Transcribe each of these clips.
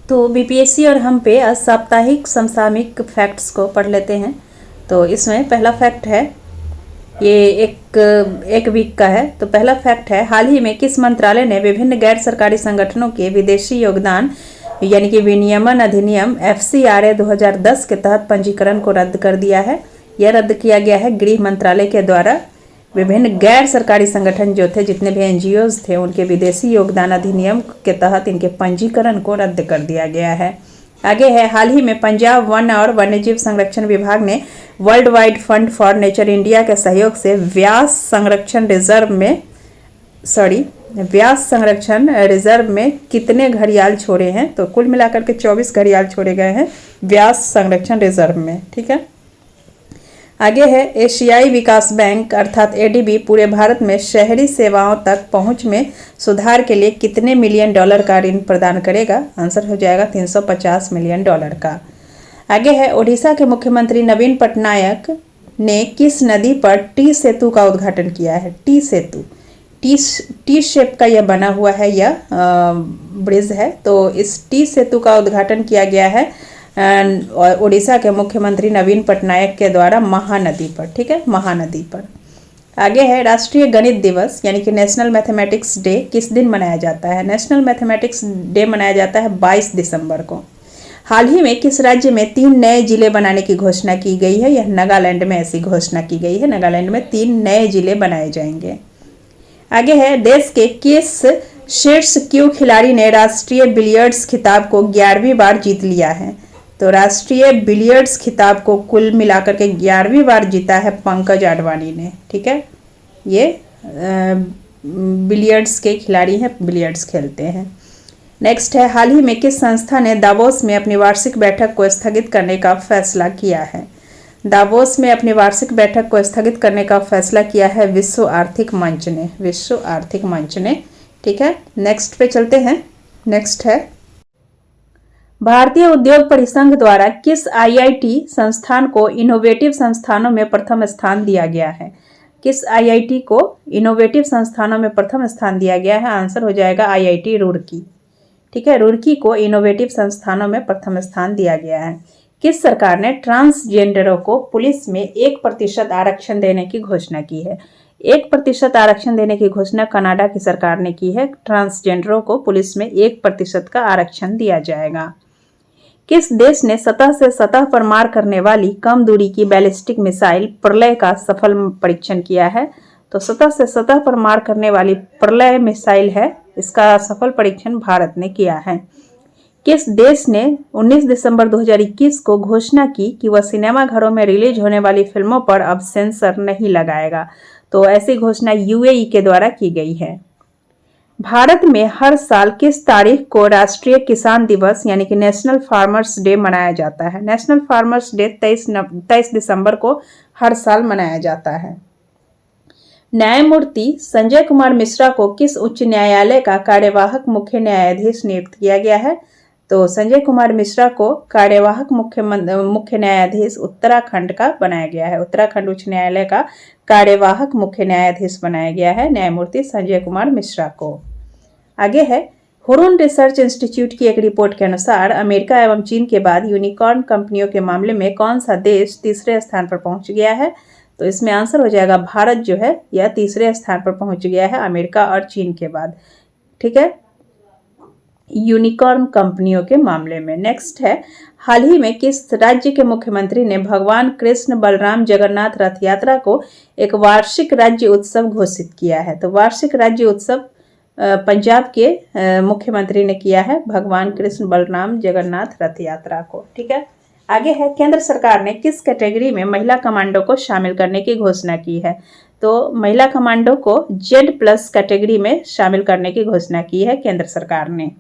तो बीपीएससी और हम पे आज साप्ताहिक समसामयिक फैक्ट्स को पढ़ लेते हैं। तो इसमें पहला फैक्ट है, ये एक वीक का है। तो पहला फैक्ट है, हाल ही में किस मंत्रालय ने विभिन्न गैर सरकारी संगठनों के विदेशी योगदान यानी कि विनियमन अधिनियम FCRA 2010 के तहत पंजीकरण को रद्द कर दिया है। यह रद्द किया गया है गृह मंत्रालय के द्वारा। विभिन्न गैर सरकारी संगठन जो थे, जितने भी NGOs थे, उनके विदेशी योगदान अधिनियम के तहत इनके पंजीकरण को रद्द कर दिया गया है। आगे है, हाल ही में पंजाब वन और वन्यजीव संरक्षण विभाग ने world wide fund for nature India के सहयोग से व्यास संरक्षण रिजर्व में कितने घड़ियाल छोड़े हैं। तो कुल मिलाकर के 24 घड़ियाल छोड़े गए हैं व्यास संरक्षण रिजर्व में। ठीक है। आगे है, एशियाई विकास बैंक अर्थात ADB पूरे भारत में शहरी सेवाओं तक पहुंच में सुधार के लिए कितने मिलियन डॉलर का ऋण प्रदान करेगा। आंसर हो जाएगा 350 मिलियन डॉलर का। आगे है, ओडिशा के मुख्यमंत्री नवीन पटनायक ने किस नदी पर टी सेतु का उद्घाटन किया है। टी सेतु, टी शेप का यह बना हुआ है, यह ब्रिज है। तो इस टी सेतु का उद्घाटन किया गया है ओडिशा के मुख्यमंत्री नवीन पटनायक के द्वारा महानदी पर। ठीक है, महानदी पर। आगे है, राष्ट्रीय गणित दिवस यानी कि नेशनल मैथमेटिक्स डे किस दिन मनाया जाता है। नेशनल मैथमेटिक्स डे मनाया जाता है 22 दिसंबर को। हाल ही में किस राज्य में 3 नए जिले बनाने की घोषणा की गई है। यह नागालैंड में ऐसी घोषणा की गई है। नागालैंड में 3 नए जिले बनाए जाएंगे। आगे है, देश के किस शीर्ष क्यू खिलाड़ी ने राष्ट्रीय बिलियर्ड्स खिताब को 11वीं बार जीत लिया है। तो राष्ट्रीय बिलियर्ड्स खिताब को कुल मिलाकर के 11वीं बार जीता है पंकज आडवाणी ने। ठीक है, ये बिलियर्ड्स के खिलाड़ी हैं, बिलियर्ड्स खेलते हैं। नेक्स्ट है, हाल ही में किस संस्था ने दावोस में अपनी वार्षिक बैठक को स्थगित करने का फैसला किया है। दावोस में अपनी वार्षिक बैठक को स्थगित करने का फैसला किया है विश्व आर्थिक मंच ने। विश्व आर्थिक मंच ने। ठीक है, नेक्स्ट पे चलते हैं। नेक्स्ट है, भारतीय उद्योग परिसंघ द्वारा किस IIT संस्थान को इनोवेटिव संस्थानों में प्रथम स्थान दिया गया है। किस IIT को इनोवेटिव संस्थानों में प्रथम स्थान दिया गया है। आंसर हो जाएगा IIT रुड़की। ठीक है, रुड़की को इनोवेटिव संस्थानों में प्रथम स्थान दिया गया है। किस सरकार ने ट्रांसजेंडरों को पुलिस में 1% आरक्षण देने की घोषणा की है। 1% आरक्षण देने की घोषणा कनाडा की सरकार ने की है। ट्रांसजेंडरों को पुलिस में 1% का आरक्षण दिया जाएगा। किस देश ने सतह से सतह पर मार करने वाली कम दूरी की बैलिस्टिक मिसाइल प्रलय का सफल परीक्षण किया है। तो सतह से सतह पर मार करने वाली प्रलय मिसाइल है, इसका सफल परीक्षण भारत ने किया है। किस देश ने 19 दिसंबर 2021 को घोषणा की कि वह सिनेमाघरों में रिलीज होने वाली फिल्मों पर अब सेंसर नहीं लगाएगा। तो ऐसी घोषणा UAE के द्वारा की गई है। भारत में हर साल किस तारीख को राष्ट्रीय किसान दिवस यानी कि नेशनल फार्मर्स डे मनाया जाता है। नेशनल फार्मर्स डे 23 दिसंबर को हर साल मनाया जाता है। न्यायमूर्ति संजय कुमार मिश्रा को किस उच्च न्यायालय का कार्यवाहक मुख्य न्यायाधीश नियुक्त किया गया है। तो संजय कुमार मिश्रा को कार्यवाहक मुख्य न्यायाधीश उत्तराखंड का बनाया गया है। उत्तराखंड उच्च न्यायालय का कार्यवाहक मुख्य न्यायाधीश बनाया गया है न्यायमूर्ति संजय कुमार मिश्रा को। आगे है, हुरून रिसर्च इंस्टीट्यूट की एक रिपोर्ट के अनुसार अमेरिका एवं चीन के बाद यूनिकॉर्न कंपनियों के मामले में कौन सा देश तीसरे स्थान पर पहुंच गया है। तो इसमें आंसर हो जाएगा भारत जो है यह तीसरे स्थान पर पहुंच गया है अमेरिका और चीन के बाद। ठीक है, यूनिकॉर्न कंपनियों के मामले में। नेक्स्ट है, हाल ही में किस राज्य के मुख्यमंत्री ने भगवान कृष्ण बलराम जगन्नाथ रथ यात्रा को एक वार्षिक राज्य उत्सव घोषित किया है। तो वार्षिक राज्य उत्सव पंजाब के मुख्यमंत्री ने किया है भगवान कृष्ण बलराम जगन्नाथ रथ यात्रा को। ठीक है, आगे है, केंद्र सरकार ने किस कैटेगरी में महिला कमांडो को शामिल करने की घोषणा की है। तो महिला कमांडो को Z+ कैटेगरी में शामिल करने की घोषणा की है केंद्र सरकार ने।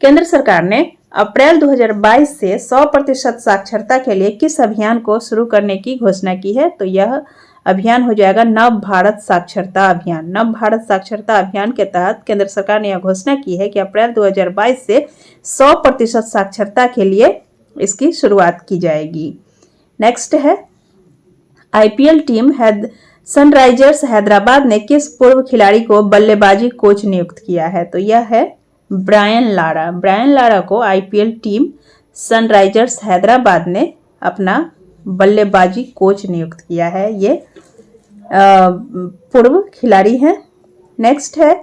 केंद्र सरकार ने अप्रैल 2022 से 100% साक्षरता के लिए किस अभियान को शुरू करने की घोषणा की है। तो यह अभियान हो जाएगा नव भारत साक्षरता अभियान। नव भारत साक्षरता अभियान के तहत केंद्र सरकार ने यह घोषणा की है कि अप्रैल 2022 से 100% साक्षरता के लिए इसकी शुरुआत की जाएगी। नेक्स्ट है, IPL टीम सनराइजर्स हैदराबाद ने किस पूर्व खिलाड़ी को बल्लेबाजी कोच नियुक्त किया है। तो यह है ब्रायन लारा को आईपीएल टीम सनराइजर्स हैदराबाद ने अपना बल्लेबाजी कोच नियुक्त किया है। ये पूर्व खिलाड़ी हैं। नेक्स्ट है,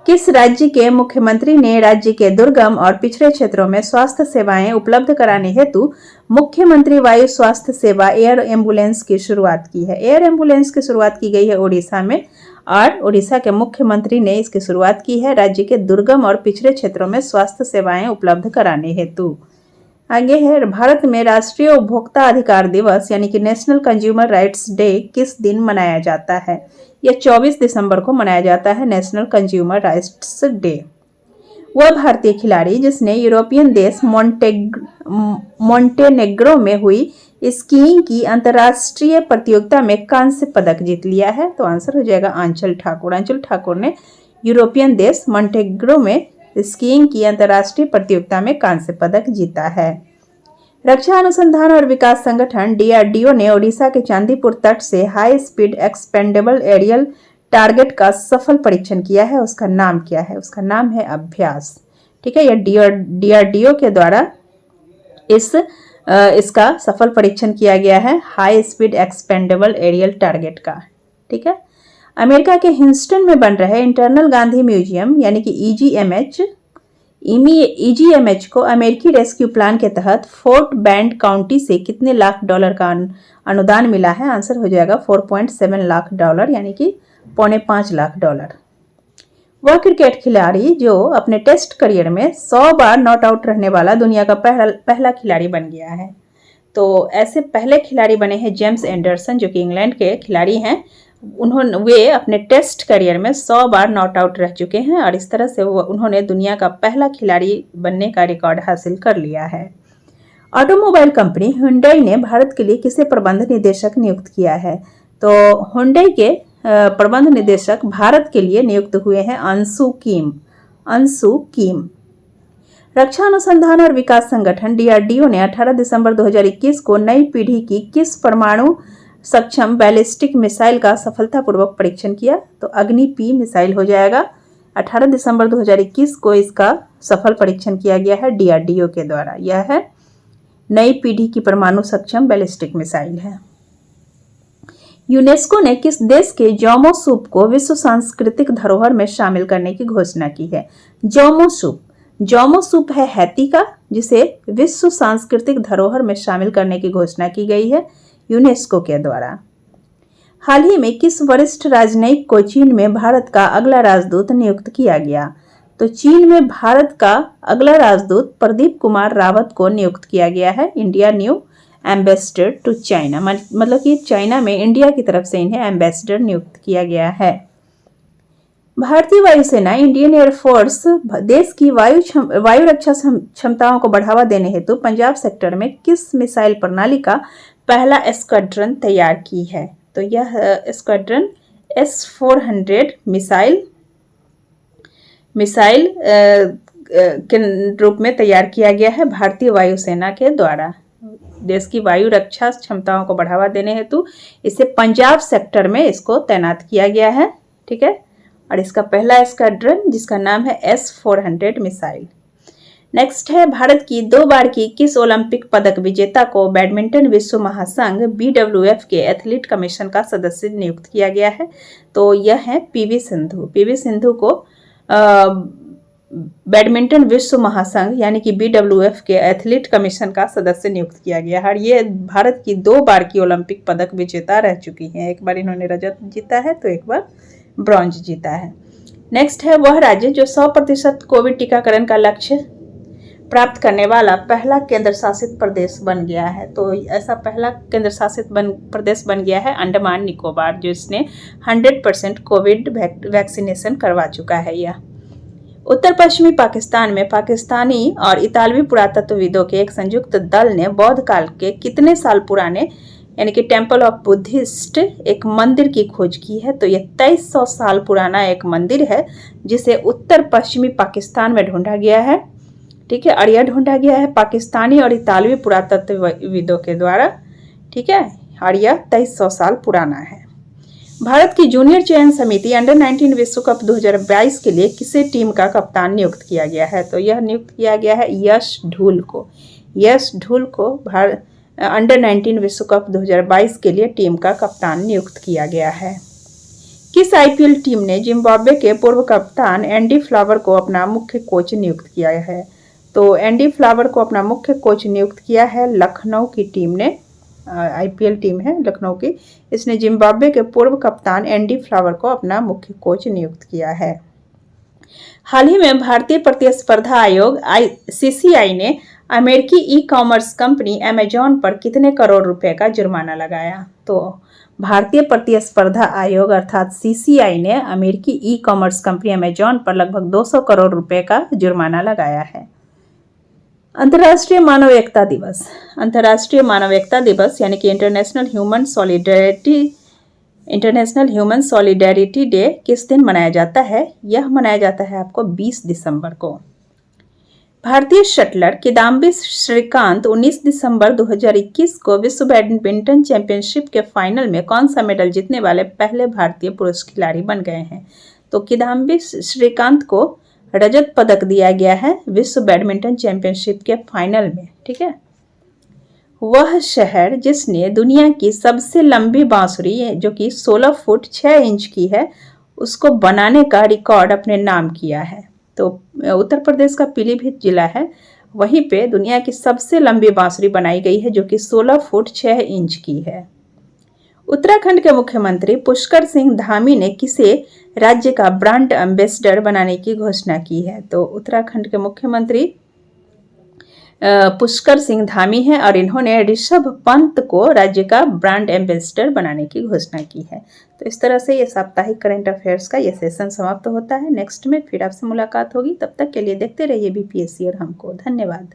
किस राज्य के मुख्यमंत्री ने राज्य के दुर्गम और पिछड़े क्षेत्रों में स्वास्थ्य सेवाएं उपलब्ध कराने हेतु मुख्यमंत्री वायु स्वास्थ्य सेवा एयर एम्बुलेंस की शुरुआत की है? एयर एम्बुलेंस की शुरुआत की गई है उड़ीसा में, और उड़ीसा के मुख्यमंत्री ने इसकी शुरुआत की है राज्य के दुर्गम और पिछड़े क्षेत्रों में स्वास्थ्य सेवाएं उपलब्ध कराने हेतु। आगे है, भारत में राष्ट्रीय उपभोक्ता अधिकार दिवस यानी कि नेशनल कंज्यूमर राइट्स डे किस दिन मनाया जाता है? यह 24 दिसंबर को मनाया जाता है, नेशनल कंज्यूमर राइट्स डे। वह भारतीय खिलाड़ी जिसने यूरोपियन देश मोंटेनेग्रो में हुई स्कीइंग की अंतर्राष्ट्रीय प्रतियोगिता में कांस्य पदक जीत लिया है? तो आंसर हो जाएगा आंचल ठाकुर। आंचल ठाकुर ने यूरोपियन देश मोंटेनेग्रो में स्कीइंग की अंतर्राष्ट्रीय प्रतियोगिता में कांस्य पदक जीता है। रक्षा अनुसंधान और विकास संगठन डीआरडीओ ने ओडिशा के चांदीपुर तट से high speed expendable aerial target का सफल परीक्षण किया है। उसका नाम क्या है? उसका नाम है अभ्यास। ठीक है, यह डीआरडीओ के द्वारा इसका सफल परीक्षण किया गया है, high speed expendable aerial target का। ठीक है, अमेरिका के ह्यूस्टन में बन रहे इंटरनल गांधी म्यूजियम यानी कि ईजीएमएच को अमेरिकी रेस्क्यू प्लान के तहत फोर्ट बेंड काउंटी से कितने लाख डॉलर का अनुदान मिला है? आंसर हो जाएगा 4.7 लाख डॉलर यानी कि $4.25 लाख। वह क्रिकेट खिलाड़ी जो अपने टेस्ट करियर में 100 बार नॉट आउट रहने वाला दुनिया का पहला खिलाड़ी बन गया है। तो ऐसे पहले खिलाड़ी बने हैं जेम्स एंडरसन, जो कि इंग्लैंड के खिलाड़ी हैं। वे अपने टेस्ट करियर में 100 बार नॉट आउट रह चुके हैं और इस तरह से उन्होंने दुनिया का पहला खिलाड़ी बनने का रिकॉर्ड हासिल कर लिया है। ऑटोमोबाइल कंपनी हुंडई ने भारत के लिए किसे प्रबंध निदेशक नियुक्त किया है? तो हुंडई के प्रबंध निदेशक भारत के लिए नियुक्त हुए हैं अंशु कीम। रक्षा अनुसंधान और विकास संगठन डीआरडीओ ने 18 दिसंबर 2021 को नई पीढ़ी की किस परमाणु सक्षम बैलिस्टिक मिसाइल का सफलतापूर्वक परीक्षण किया? तो अग्नि पी मिसाइल हो जाएगा। 18 दिसंबर 2021 को इसका सफल परीक्षण किया गया है डीआरडीओ के द्वारा। यह है नई पीढ़ी की परमाणु सक्षम बैलिस्टिक मिसाइल है। यूनेस्को ने किस देश के जोमो सूप को विश्व सांस्कृतिक धरोहर में शामिल करने की घोषणा की है? जोमो सूप है हैती का, जिसे विश्व सांस्कृतिक धरोहर में शामिल करने की घोषणा की गई है यूनेस्को के द्वारा। हाल ही में किस वरिष्ठ राजनयिक को चीन में भारत का अगला राजदूत नियुक्त किया गया? तो चीन में भारत का अगला राजदूत प्रदीप कुमार रावत को नियुक्त किया गया है, India new ambassador to China. मतलब कि चाइना में इंडिया की तरफ से इन्हें एम्बेसडर नियुक्त किया गया है। भारतीय वायुसेना इंडियन एयरफोर्स देश की वायु रक्षा क्षमताओं को बढ़ावा देने हेतु पंजाब सेक्टर में किस मिसाइल प्रणाली का पहला स्क्वाड्रन तैयार की है? तो यह स्क्वाड्रन S-400 मिसाइल के रूप में तैयार किया गया है भारतीय वायुसेना के द्वारा। देश की वायु रक्षा क्षमताओं को बढ़ावा देने हेतु इसे पंजाब सेक्टर में इसको तैनात किया गया है। ठीक है, और इसका पहला स्क्वाड्रन जिसका नाम है S-400 मिसाइल। नेक्स्ट है, भारत की 2 बार की किस ओलंपिक पदक विजेता को बैडमिंटन विश्व महासंघ BWF के एथलीट कमीशन का सदस्य नियुक्त किया गया है? तो यह है पीवी सिंधु को बैडमिंटन विश्व महासंघ यानी कि BWF के एथलीट कमीशन का सदस्य नियुक्त किया गया है। और ये भारत की 2 बार की ओलंपिक पदक विजेता रह चुकी हैं। एक बार इन्होंने रजत जीता है तो एक बार ब्रॉन्ज जीता है। नेक्स्ट है, वह राज्य जो 100% कोविड टीकाकरण का लक्ष्य प्राप्त करने वाला पहला केंद्र शासित प्रदेश बन गया है। तो ऐसा पहला केंद्र शासित प्रदेश बन गया है अंडमान निकोबार, जो इसने 100% कोविड वैक्सीनेशन करवा चुका है। यह उत्तर पश्चिमी पाकिस्तान में पाकिस्तानी और इतालवी पुरातत्वविदों के एक संयुक्त दल ने बौद्ध काल के कितने साल पुराने यानी कि टेम्पल ऑफ बुद्धिस्ट एक मंदिर की खोज की है? तो यह 2300 साल पुराना एक मंदिर है जिसे उत्तर पश्चिमी पाकिस्तान में ढूंढा गया है। ठीक है, और यह ढूंढा गया है पाकिस्तानी और इतालवी पुरातत्वविदों के द्वारा। ठीक है, और यह 2300 साल पुराना है। भारत की जूनियर चयन समिति अंडर 19 विश्व कप 2022 के लिए किसे टीम का कप्तान नियुक्त किया गया है? तो यह नियुक्त किया गया है यश ढूल को। यश ढूल को भारत अंडर 19 विश्व कप 2022 के लिए टीम का कप्तान नियुक्त किया गया है। किस आईपीएल टीम ने जिम्बाब्वे के पूर्व कप्तान एंडी फ्लावर को अपना मुख्य कोच नियुक्त किया है? तो एंडी फ्लावर को अपना मुख्य कोच नियुक्त किया है लखनऊ की टीम ने। आईपीएल टीम है लखनऊ की, इसने जिम्बाब्वे के पूर्व कप्तान एंडी फ्लावर को अपना मुख्य कोच नियुक्त किया है। हाल ही में भारतीय प्रतिस्पर्धा आयोग सीसीआई ने अमेरिकी ई कॉमर्स कंपनी अमेजॉन पर कितने करोड़ रुपए का जुर्माना लगाया? तो भारतीय प्रतिस्पर्धा आयोग अर्थात सीसीआई ने अमेरिकी ई कॉमर्स कंपनी अमेजॉन पर लगभग 200 करोड़ रुपए का जुर्माना लगाया है। अंतर्राष्ट्रीय मानव एकता दिवस। अंतर्राष्ट्रीय मानव एकता दिवस यानी कि इंटरनेशनल ह्यूमन सॉलिडेरिटी डे किस दिन मनाया जाता है? यह मनाया जाता है आपको 20 दिसंबर को। भारतीय शटलर किदाम्बी श्रीकांत 19 दिसंबर 2021 को विश्व बैडमिंटन चैंपियनशिप के फाइनल में कौन सा मेडल जीतने वाले पहले भारतीय पुरुष खिलाड़ी बन गए हैं? तो किदाम्बी श्रीकांत को रजत पदक दिया गया है विश्व बैडमिंटन चैंपियनशिप के फाइनल में। ठीक है, वह शहर जिसने दुनिया की सबसे लंबी बांसुरी जो कि 16 फुट 6 इंच की है उसको बनाने का रिकॉर्ड अपने नाम किया है। तो उत्तर प्रदेश का पीलीभीत जिला है, वहीं पे दुनिया की सबसे लंबी बांसुरी बनाई गई है जो कि 16 फुट 6 इंच की है। उत्तराखंड के मुख्यमंत्री पुष्कर सिंह धामी ने किसे राज्य का ब्रांड एम्बेसडर बनाने की घोषणा की है? तो उत्तराखंड के मुख्यमंत्री पुष्कर सिंह धामी हैं और इन्होंने ऋषभ पंत को राज्य का ब्रांड एम्बेसडर बनाने की घोषणा की है। तो इस तरह से ये साप्ताहिक करंट अफेयर्स का ये सेशन समाप्त होता है। नेक्स्ट में फिर आपसे मुलाकात होगी, तब तक के लिए देखते रहिए बीपीएससी और हमको। धन्यवाद।